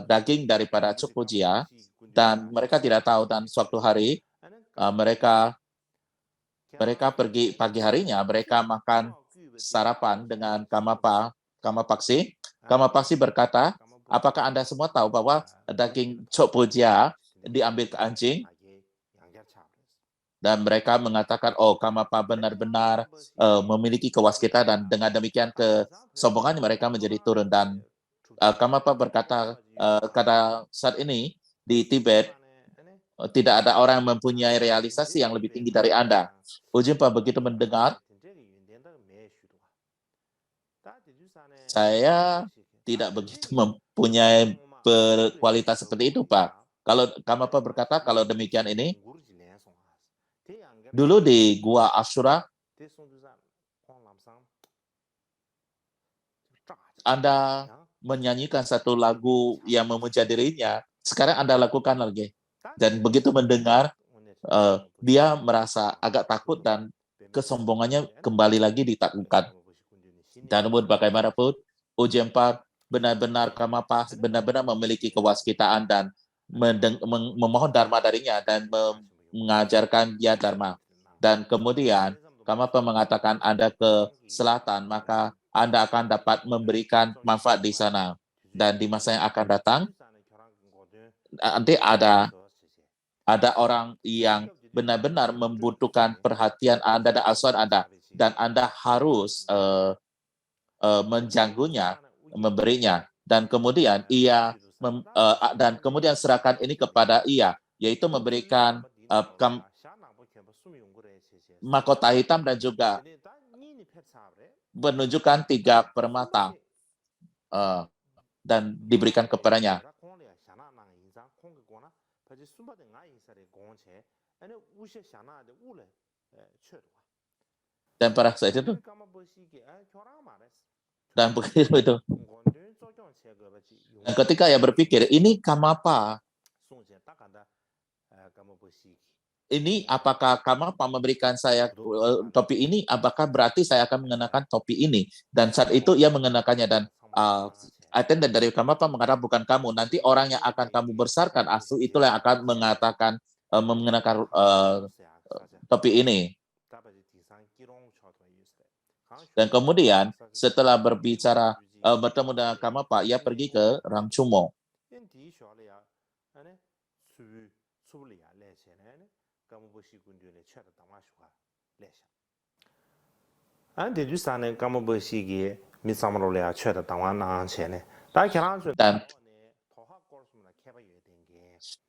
daging daripada Chok Puja, dan mereka tidak tahu. Dan suatu hari mereka pergi pagi harinya, mereka makan sarapan dengan Karma Paksi. Karma Paksi berkata, apakah Anda semua tahu bahwa daging Chok Puja diambil ke anjing? Dan mereka mengatakan, oh, Karmapa benar-benar memiliki kewaskitaan, dan dengan demikian kesombongannya mereka menjadi turun. Dan Karmapa berkata, pada saat ini di Tibet, tidak ada orang yang mempunyai realisasi yang lebih tinggi dari Anda. Ujimpa begitu mendengar, saya tidak begitu mempunyai kualitas seperti itu, Pak. Kalau Kamapa berkata, kalau demikian ini, dulu di Gua Ashura, Anda menyanyikan satu lagu yang memuja dirinya, sekarang Anda lakukan lagi. Dan begitu mendengar, dia merasa agak takut dan kesombongannya kembali lagi ditaklukkan. Dan namun bagaimanapun, Ujempa benar-benar Kamapa benar-benar memiliki kewaskitaan dan memohon dharma darinya dan mengajarkan dia dharma. Dan kemudian Kamapa mengatakan Anda ke selatan, maka Anda akan dapat memberikan manfaat di sana. Dan di masa yang akan datang, nanti ada orang yang benar-benar membutuhkan perhatian Anda dan asuhan Anda. Dan Anda harus menjanggunya, memberinya, dan kemudian dan kemudian serahkan ini kepada ia, yaitu memberikan mahkota hitam dan juga menunjukkan 3 permata dan diberikan kepadanya. Dan pada saat itu, dan begitu itu. Dan ketika ia berpikir, ini Kamapa? Ini apakah Kamapa memberikan saya topi ini? Apakah berarti saya akan mengenakan topi ini? Dan saat itu ia mengenakannya dan attendant dari Kamapa mengatakan bukan kamu. Nanti orang yang akan kamu besarkan, Asu itulah yang akan mengatakan mengenakan topi ini. Dan kemudian setelah berbicara bertemu dengan Kamapa, ia pergi ke Rangchumo.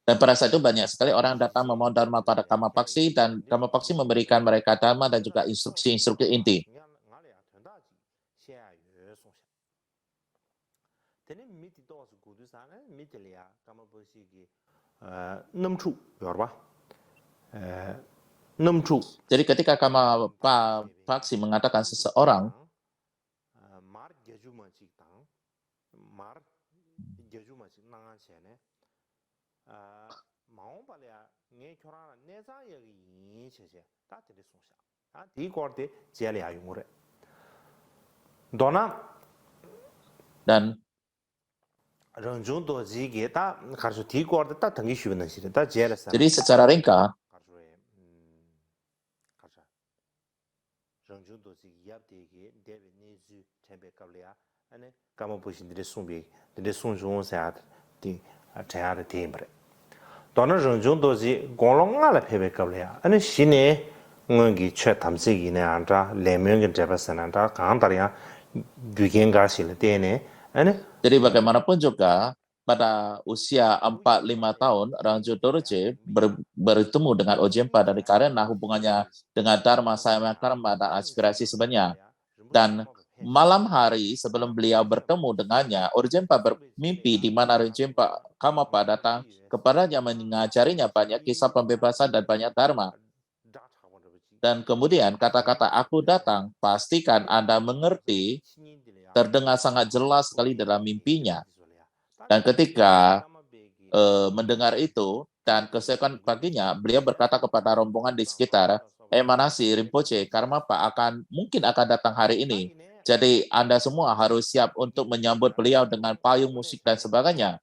Dan pada saat itu banyak sekali orang datang memohon dharma pada Kamapaksi dan Kamapaksi memberikan mereka dharma dan juga instruksi-instruksi inti. Jadi ketika Kamapaksi mengatakan seseorang dan jadi secara ringkas jadi bagaimanapun juga pada usia 4-5 tahun, Rangju Dorje bertemu dengan Ojempa dari karena hubungannya dengan Dharma, Sama Karma, dan aspirasi sebenarnya. Dan malam hari sebelum beliau bertemu dengannya, Ojempa bermimpi di mana Ojempa Kamapa datang kepadanya mengajarinya banyak kisah pembebasan dan banyak Dharma. Dan kemudian kata-kata aku datang, pastikan Anda mengerti, terdengar sangat jelas sekali dalam mimpinya. Dan ketika mendengar itu, dan keesokan paginya, beliau berkata kepada rombongan di sekitar, Manasi, Rinpoche, Karmapa mungkin akan datang hari ini. Jadi Anda semua harus siap untuk menyambut beliau dengan payung musik dan sebagainya.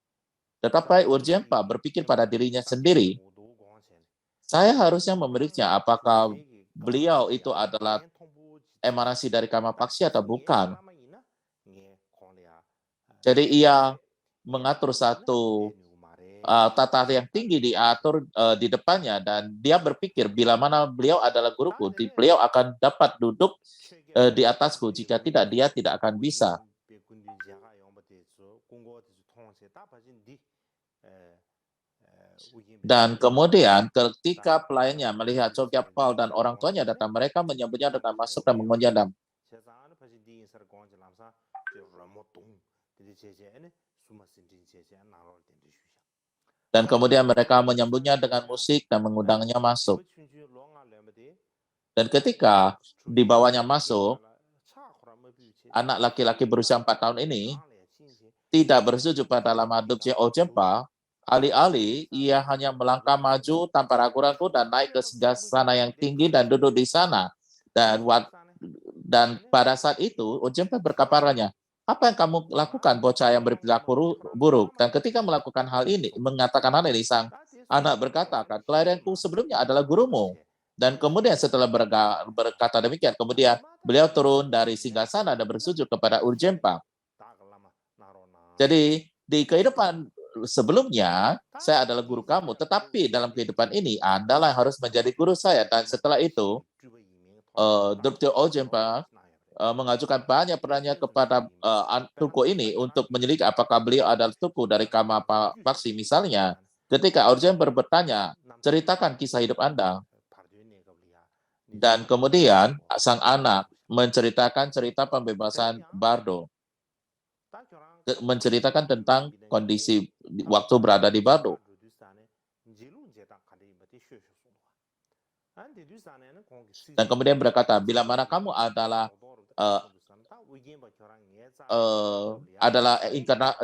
Tetapi Urjempa berpikir pada dirinya sendiri, saya harusnya memeriksa apakah beliau itu adalah emanasi dari Kamapaksi atau bukan. Jadi ia mengatur satu tata yang tinggi diatur di depannya dan dia berpikir bila mana beliau adalah guruku, beliau akan dapat duduk di atasku, jika tidak dia tidak akan bisa. Dan kemudian ketika pelayannya melihat Chogyapal dan orang tuanya datang, mereka menyambutnya dengan masuk dan mengunyah. Dan kemudian mereka menyambutnya dengan musik dan mengundangnya masuk. Dan ketika dibawanya masuk, anak laki-laki berusia 4 tahun ini tidak bersetuju pada lama adopsi Ojempa. Alih-alih ia hanya melangkah maju tanpa ragu-ragu dan naik ke sana yang tinggi dan duduk di sana. Dan pada saat itu Ojempa berkaparannya, apa yang kamu lakukan, bocah yang berperilaku buruk? Dan ketika melakukan hal ini, mengatakan hal ini, sang anak berkata, kelahiranku sebelumnya adalah gurumu. Dan kemudian setelah berkata demikian, kemudian beliau turun dari singgasana dan bersujud kepada Urjempa. Jadi di kehidupan sebelumnya, saya adalah guru kamu, tetapi dalam kehidupan ini, Anda lah yang harus menjadi guru saya. Dan setelah itu, Dr. Ojempa mengajukan banyak pertanyaan kepada tuku ini untuk menyelidiki apakah beliau adalah tuku dari Kama Paksi. Misalnya, ketika Ojempa bertanya, ceritakan kisah hidup Anda. Dan kemudian sang anak menceritakan cerita pembebasan Bardo, menceritakan tentang kondisi waktu berada di Bardo. Dan kemudian berkata, bila mana kamu adalah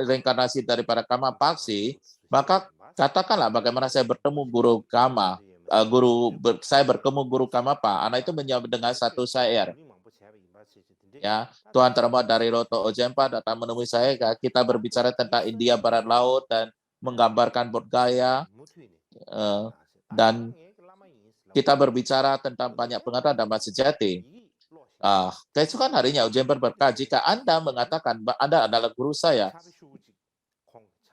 reinkarnasi daripada Kama Paksi, maka katakanlah bagaimana saya bertemu guru Kama, saya bertemu guru Kama Pak. Anak itu menyambut dengan satu syair. Ya, Tuhan terhormat dari Roto Ojempa datang menemui saya. Kita berbicara tentang India Barat Laut dan menggambarkan Bodhgaya, dan kita berbicara tentang banyak pengetahuan dan sejati. Keesokan harinya Ojempa berkata, jika Anda mengatakan Anda adalah guru saya,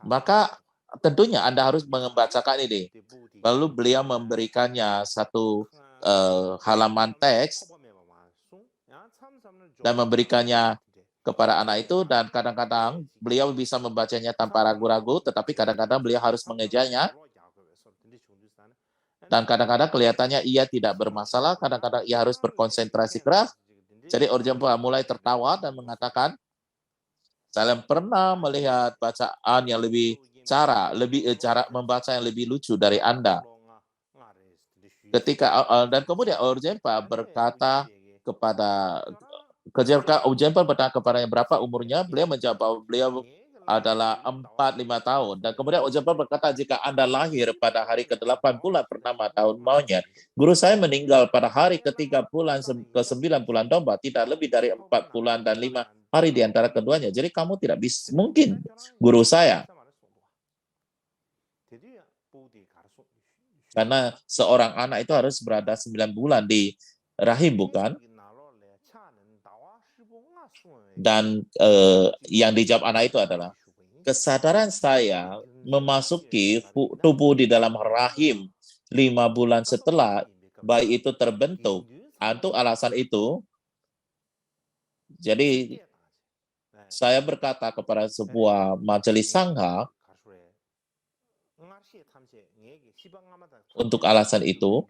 maka tentunya Anda harus membacakan ini. Lalu beliau memberikannya satu halaman teks dan memberikannya kepada anak itu, dan kadang-kadang beliau bisa membacanya tanpa ragu-ragu, tetapi kadang-kadang beliau harus mengejanya. Dan kadang-kadang kelihatannya ia tidak bermasalah, kadang-kadang ia harus berkonsentrasi keras. Jadi Ojempa mulai tertawa dan mengatakan, saya pernah melihat bacaan yang cara membaca yang lebih lucu dari Anda. Dan kemudian Ojempa berkata Ojempa bertanya kepadanya berapa umurnya, beliau menjawab bahwa beliau adalah 4-5 tahun. Dan kemudian Ojempa berkata, jika Anda lahir pada hari ke-8 bulan bernama tahun monyet, guru saya meninggal pada hari ke-3 bulan ke-9 bulan domba, tidak lebih dari 4 bulan dan 5 hari di antara keduanya. Jadi kamu tidak bisa mungkin guru saya. Karena seorang anak itu harus berada 9 bulan di rahim, bukan? Dan yang dijawab anak itu adalah, kesadaran saya memasuki tubuh di dalam rahim 5 bulan setelah bayi itu terbentuk. Untuk alasan itu, jadi saya berkata kepada sebuah majelis sangha, untuk alasan itu,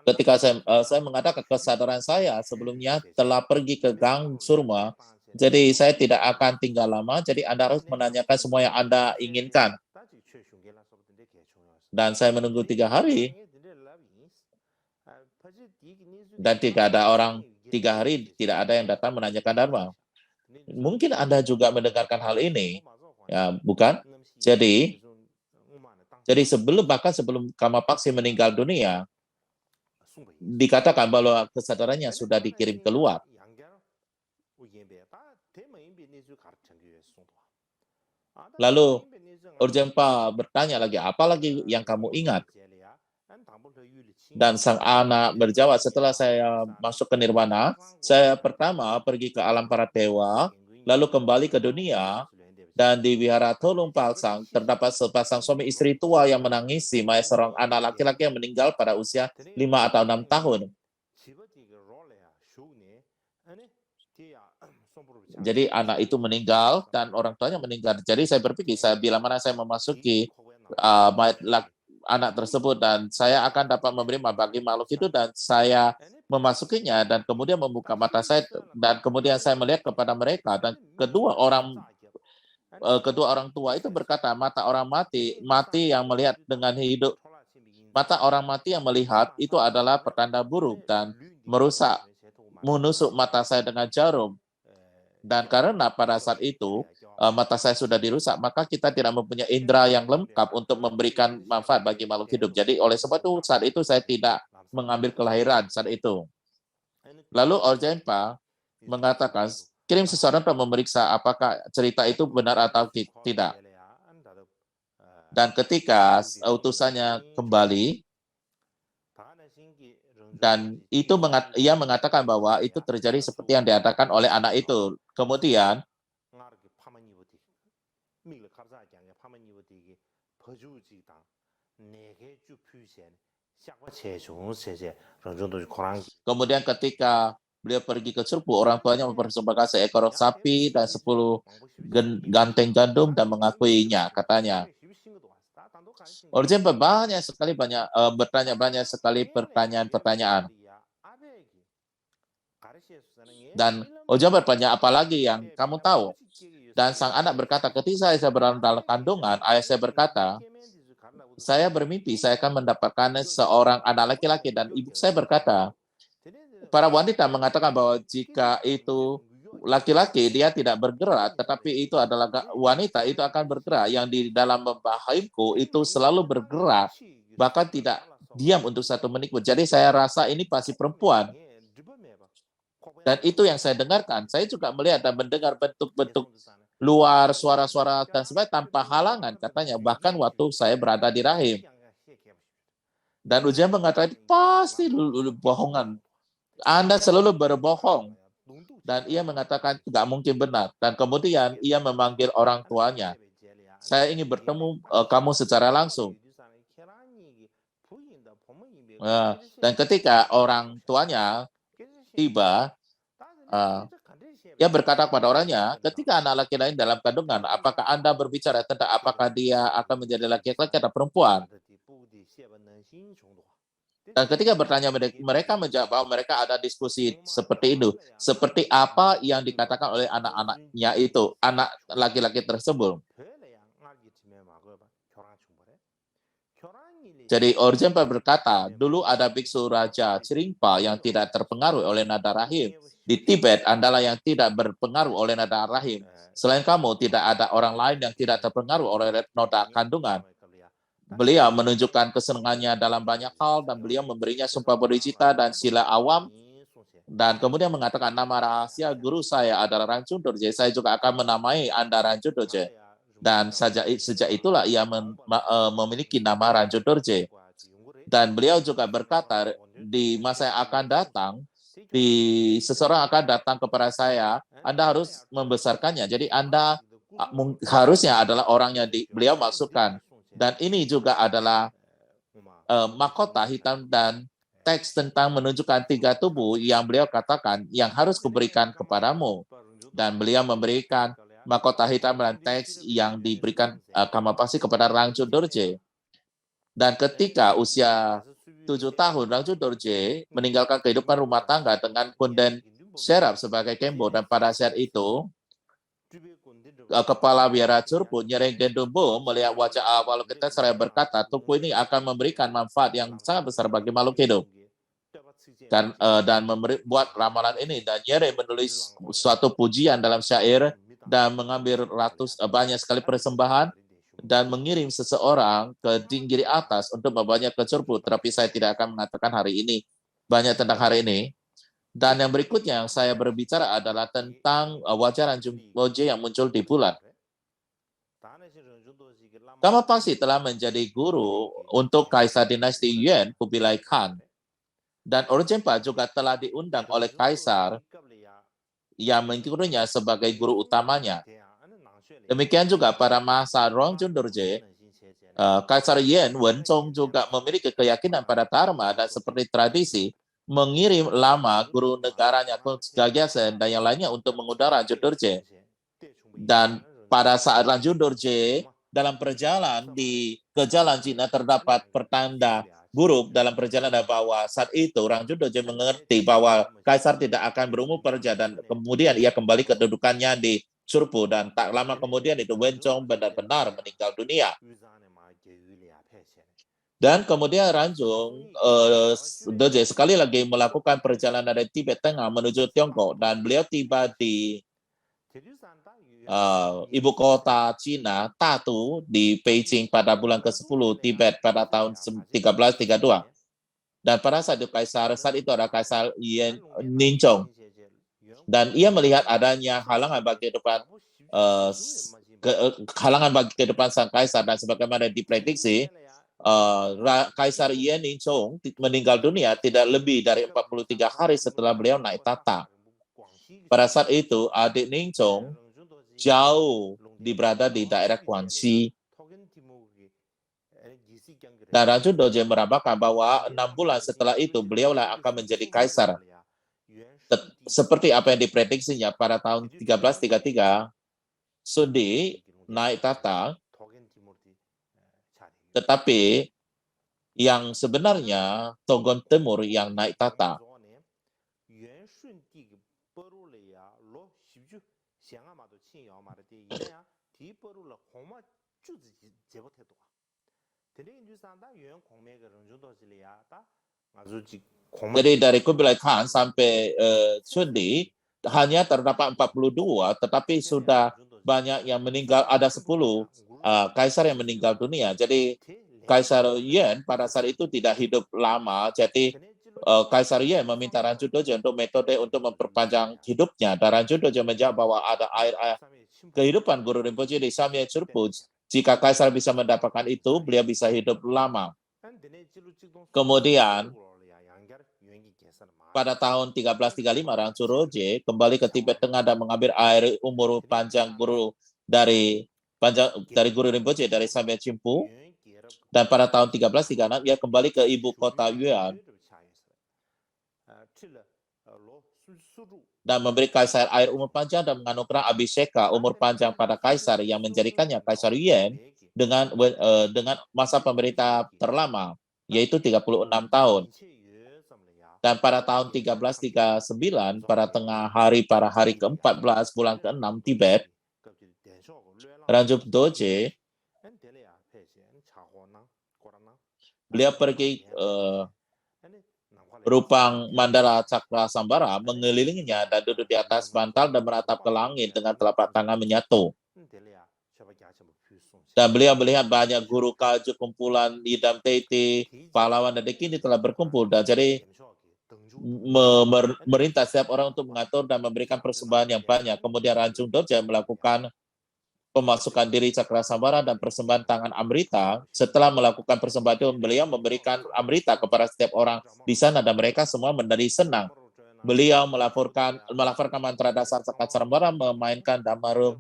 ketika saya mengatakan kesadaran saya sebelumnya telah pergi ke Gang Surma, jadi saya tidak akan tinggal lama, jadi Anda harus menanyakan semua yang Anda inginkan. Dan saya menunggu 3 hari, dan tidak ada orang 3 hari, tidak ada yang datang menanyakan Dharma. Mungkin Anda juga mendengarkan hal ini, ya bukan? Jadi bahkan sebelum Kama Paksi meninggal dunia, dikatakan bahwa kesadarannya sudah dikirim keluar. Lalu Ojempa bertanya lagi, apa lagi yang kamu ingat? Dan sang anak berjawab, setelah saya masuk ke nirwana, saya pertama pergi ke alam para dewa, lalu kembali ke dunia, dan di wihara Tolung Palsang terdapat sepasang suami istri tua yang menangisi seorang anak laki-laki yang meninggal pada usia 5 atau 6 tahun. Jadi anak itu meninggal dan orang tuanya meninggal. Jadi saya berpikir, saya bila mana saya memasuki anak tersebut dan saya akan dapat memberi bagi makhluk itu dan saya memasukinya dan kemudian membuka mata saya dan kemudian saya melihat kepada mereka dan kedua orang tua itu berkata mata orang mati yang melihat dengan hidup, mata orang mati yang melihat itu adalah pertanda buruk dan menusuk mata saya dengan jarum. Dan karena pada saat itu mata saya sudah dirusak, maka kita tidak mempunyai indera yang lengkap untuk memberikan manfaat bagi makhluk hidup. Jadi oleh sebab itu saat itu saya tidak mengambil kelahiran saat itu. Lalu Orjempa mengatakan, kirim seseorang untuk memeriksa apakah cerita itu benar atau tidak. Dan ketika utusannya kembali, dan itu ia mengatakan bahwa itu terjadi seperti yang dikatakan oleh anak itu. Kemudian ketika beliau pergi ke Curpu, orang tuanya mempersembahkan seekor sapi dan 10 ganteng gandum dan mengakuinya, katanya. Orjen bertanya sekali pertanyaan-pertanyaan. Dan Orjen bertanya, apa lagi yang kamu tahu? Dan sang anak berkata, ketika saya berada dalam kandungan, ayah saya berkata, saya bermimpi saya akan mendapatkan seorang anak laki-laki, dan ibu saya berkata, para wanita mengatakan bahwa jika itu laki-laki dia tidak bergerak, tetapi itu adalah wanita itu akan bergerak. Yang di dalam rahimku itu selalu bergerak, bahkan tidak diam untuk 1 menit pun. Jadi saya rasa ini pasti perempuan. Dan itu yang saya dengarkan. Saya juga melihat dan mendengar bentuk-bentuk luar, suara-suara dan sebagainya tanpa halangan, katanya. Bahkan waktu saya berada di rahim. Dan ujian mengatakan, pasti bohongan. Anda selalu berbohong. Dan ia mengatakan tidak mungkin benar. Dan kemudian ia memanggil orang tuanya. Saya ingin bertemu kamu secara langsung. Dan ketika orang tuanya tiba, ia berkata kepada orangnya, ketika anak laki lain dalam kandungan, apakah Anda berbicara tentang apakah dia akan menjadi laki-laki atau perempuan? Dan ketika bertanya, mereka menjawab bahwa mereka ada diskusi seperti itu. Seperti apa yang dikatakan oleh anak-anaknya itu, anak laki-laki tersebut. Jadi Orjempa berkata, dulu ada biksu Raja Ciringpa yang tidak terpengaruh oleh nada rahim. Di Tibet adalah yang tidak berpengaruh oleh nada rahim. Selain kamu, tidak ada orang lain yang tidak terpengaruh oleh nada kandungan. Beliau menunjukkan kesenangannya dalam banyak hal dan beliau memberinya sumpah bodhicitta dan sila awam dan kemudian mengatakan nama rahasia guru saya adalah Rangjung Dorje. Saya juga akan menamai Anda Rangjung Dorje. Dan sejak itulah ia memiliki nama Rangjung Dorje. Dan beliau juga berkata di masa yang akan datang, seseorang akan datang kepada saya, Anda harus membesarkannya. Jadi Anda harusnya adalah orang yang beliau maksudkan. Dan ini juga adalah mahkota hitam dan teks tentang menunjukkan 3 tubuh yang beliau katakan yang harus kuberikan kepadamu. Dan beliau memberikan mahkota hitam dan teks yang diberikan Kamapasi kepada Rangjung Dorje. Dan ketika usia 7 tahun, Rangjung Dorje meninggalkan kehidupan rumah tangga dengan Kunden Sherab sebagai kembo. Dan pada saat itu, kepala biara Curpu Nyereng Gendumbo melihat wajah awal kita seraya berkata, tubuh ini akan memberikan manfaat yang sangat besar bagi makhluk hidup. Dan membuat ramalan ini. Dan Nyereng menulis suatu pujian dalam syair dan mengambil banyak sekali persembahan dan mengirim seseorang ke tinggi atas untuk membawanya ke Curpu. Tetapi saya tidak akan mengatakan hari ini banyak tentang hari ini. Dan yang berikutnya yang saya berbicara adalah tentang wajah Rangjung Dorje yang muncul di bulan. Kamapasi telah menjadi guru untuk Kaisar Dinasti Yuan, Kubilai Khan. Dan Orjempa juga telah diundang oleh Kaisar yang mengikutinya sebagai guru utamanya. Demikian juga pada masa Rangjung Dorje, Kaisar Yuan Wenzong juga memiliki keyakinan pada Dharma dan seperti tradisi, mengirim lama guru negaranya Gagyasen dan yang lainnya untuk mengundang Ranjung Dorje. Dan pada saat Ranjung Dorje dalam perjalanan ke jalan Cina terdapat pertanda buruk dalam perjalanan bahwa saat itu Ranjung Dorje mengerti bahwa kaisar tidak akan berumur panjang dan kemudian ia kembali ke kedudukannya di Surpu dan tak lama kemudian itu Wencong benar-benar meninggal dunia. Dan kemudian Ranjung Dorje sekali lagi melakukan perjalanan dari Tibet Tengah menuju Tiongkok dan beliau tiba di ibu kota Cina, Tatu, di Beijing pada bulan ke-10 Tibet pada tahun 1332. Dan pada saat itu ada Kaisar Yen Ningchong. Dan ia melihat adanya halangan bagi kehidupan sang kaisar dan sebagaimana diprediksi Kaisar Yen Ningchong meninggal dunia tidak lebih dari 43 hari setelah beliau naik tahta. Pada saat itu adik Ningchong jauh berada di daerah Guangxi. Dan Ranjung Dorje meramalkan bahwa 6 bulan setelah itu beliaulah akan menjadi kaisar. Seperti apa yang diprediksinya pada tahun 1333, Sundi naik tahta, tetapi yang sebenarnya Togon Timur yang naik tahta. Jadi dari Kublai Khan sampai Sundi hanya terdapat 42, tetapi sudah banyak yang meninggal, ada 10 kaisar yang meninggal dunia. Jadi Kaisar Yuan pada saat itu tidak hidup lama, jadi Kaisar Yuan meminta Ranjung Dorje untuk metode untuk memperpanjang hidupnya. Dan Ranjung Dorje menjawab bahwa ada air kehidupan Guru Rinpoche di Samye Churpu. Jika Kaisar bisa mendapatkan itu, beliau bisa hidup lama. Kemudian pada tahun 1335 Ranjung Dorje kembali ke Tibet Tengah dan mengambil air umur panjang guru dari Guru Rinpoche dari Samye Chimpu. Dan pada tahun 1336 ia kembali ke ibu kota Yuan dan memberi kaisar air umur panjang dan menganugerah Abhisheka umur panjang pada kaisar yang menjadikannya Kaisar Yuan dengan masa pemerintah terlama, yaitu 36 tahun. Dan pada tahun 1339 pada tengah hari ke-14 bulan ke-6 Tibet, Ranjung Dorje beliau pergi Rupang Mandala Cakra Sambara mengelilinginya dan duduk di atas bantal dan menatap ke langit dengan telapak tangan menyatu. Dan beliau melihat banyak guru kaju, kumpulan idam tete, pahlawan dan dekini telah berkumpul. Dan jadi merintah setiap orang untuk mengatur dan memberikan persembahan yang banyak. Kemudian Ranjung Dorje melakukan pemasukan diri Cakra Sambara dan persembahan tangan Amrita. Setelah melakukan persembahan itu, beliau memberikan Amrita kepada setiap orang di sana dan mereka semua menjadi senang. Beliau melaporkan mantra dasar Cakra Sambara, memainkan Damarum,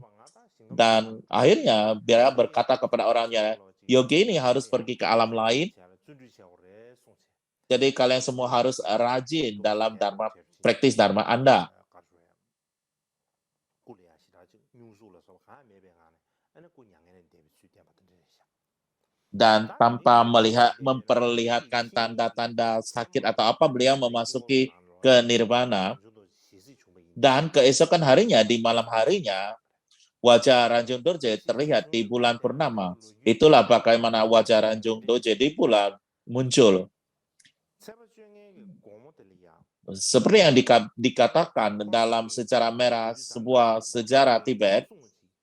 dan akhirnya beliau berkata kepada orangnya, yogi ini harus pergi ke alam lain. Jadi kalian semua harus rajin dalam praktis Dharma Anda. Dan tanpa memperlihatkan tanda-tanda sakit atau apa, beliau memasuki ke nirvana. Dan keesokan harinya, di malam harinya, wajah Ranjung Dorje terlihat di bulan purnama. Itulah bagaimana wajah Ranjung Dorje di bulan muncul. Seperti yang dikatakan dalam sejarah merah sebuah sejarah Tibet,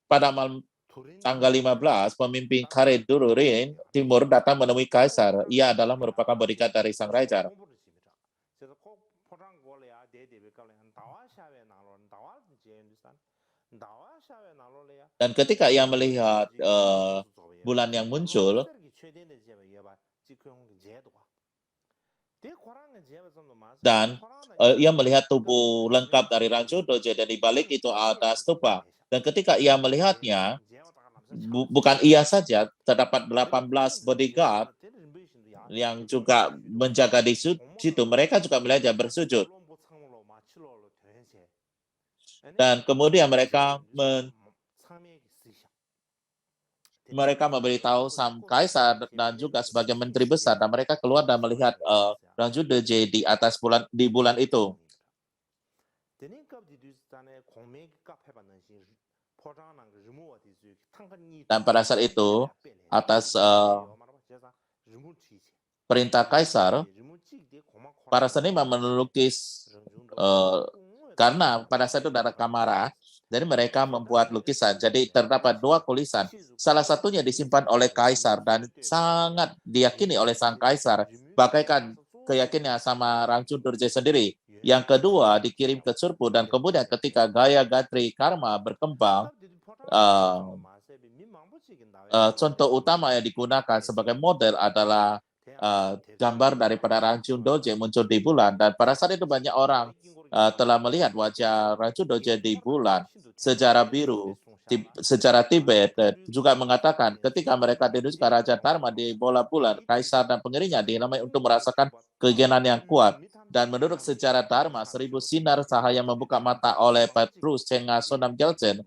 pada malam tanggal 15, pemimpin Kare Dururin Timur datang menemui Kaisar. Ia adalah merupakan bodyguard dari Sang Raja. Dan ketika ia melihat bulan yang muncul, dan ia melihat tubuh lengkap dari Ranjung Dorje dan di balik itu ada stupa. Dan ketika ia melihatnya, bukan ia saja, terdapat 18 bodyguard yang juga menjaga di situ, mereka juga belajar bersujud. Dan kemudian mereka memberitahu sang kaisar dan juga sebagai menteri besar, dan mereka keluar dan melihat Ranju Deje di atas bulan itu. Dan pada saat itu, atas perintah kaisar, para seniman melukis karena pada saat itu ada kamera, jadi mereka membuat lukisan. Jadi terdapat 2 tulisan. Salah satunya disimpan oleh kaisar dan sangat diyakini oleh sang kaisar, bagaikan keyakinan sama Rangchu Dorje sendiri. Yang kedua dikirim ke Surpu, dan kemudian ketika gaya Gayatri Karma berkembang, contoh utama yang digunakan sebagai model adalah gambar daripada Rangchu Dorje muncul di bulan, dan pada saat itu banyak orang telah melihat wajah Rangchu Dorje di bulan. Sejarah biru, sejarah Tibet juga mengatakan ketika mereka dirujuk ke Raja Dharma di bola bulan, kaisar dan pengiringnya dinamai untuk merasakan keinginan yang kuat. Dan menurut sejarah Dharma, 1000 sinar cahaya membuka mata oleh Petrus Chenga Sonam Gyaltsen.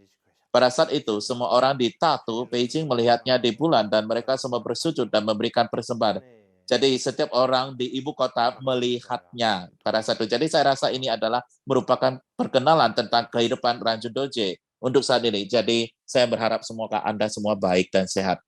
Pada saat itu, semua orang di Tatu, Beijing melihatnya di bulan, dan mereka semua bersujud dan memberikan persembahan. Jadi setiap orang di ibu kota melihatnya pada saat itu. Jadi saya rasa ini adalah merupakan perkenalan tentang kehidupan Ranju Dorje untuk saat ini. Jadi saya berharap semoga Anda semua baik dan sehat.